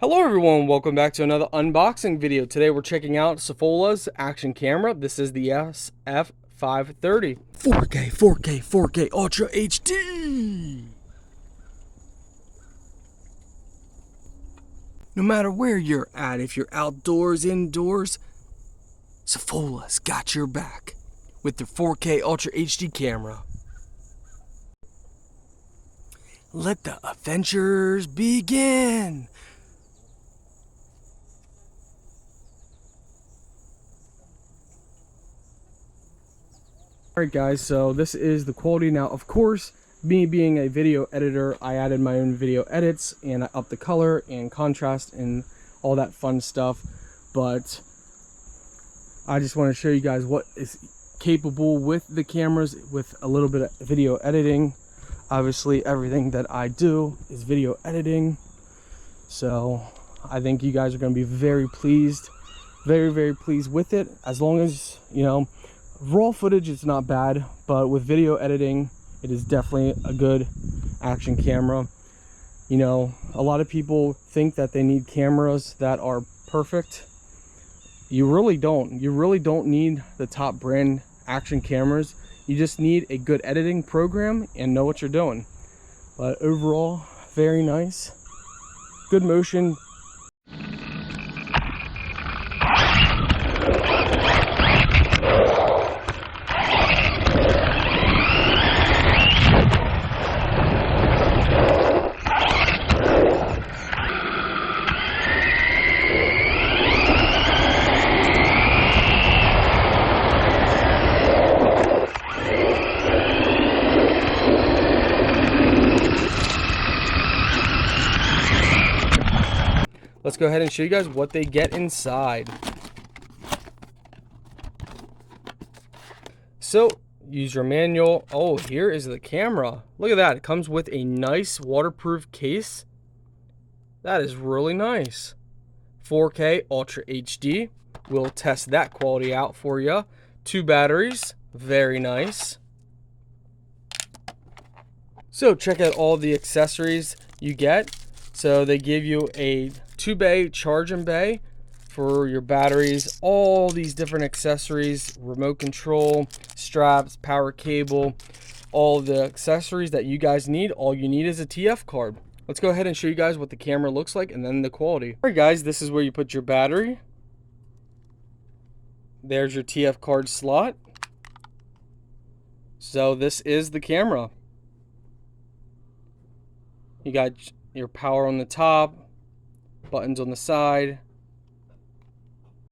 Hello everyone, welcome back to another unboxing video. Today we're checking out Sofola's action camera. This is the SF530. 4K Ultra HD! No matter where you're at, if you're outdoors, indoors, Sofola's got your back with their 4K Ultra HD camera. Let the adventures begin! Alright guys, so this is the quality. Now of course, me being a video editor, I added my own video edits and I upped the color and contrast and all that fun stuff, but I just want to show you guys what is capable with the cameras with a little bit of video editing. Obviously everything that I do is video editing, so I think you guys are going to be very pleased, very pleased with it. As long as, you know, raw footage is not bad, but with video editing it is definitely a good action camera. You know, a lot of people think that they need cameras that are perfect. You really don't need the top brand action cameras. You just need a good editing program and know what you're doing. But overall, very nice, good motion. Let's go ahead and show you guys what they get inside. So, use your manual. Oh, here is the camera. Look at that. It comes with a nice waterproof case. That is really nice. 4K Ultra HD. We'll test that quality out for you. 2 batteries. Very nice. So, check out all the accessories you get. So, they give you a 2-bay charging bay for your batteries, all these different accessories, remote control, straps, power cable, all the accessories that you guys need. All you need is a TF card. Let's go ahead and show you guys what the camera looks like and then the quality. All right guys, this is where you put your battery. There's your TF card slot. So this is the camera. You got your power on the top, buttons on the side,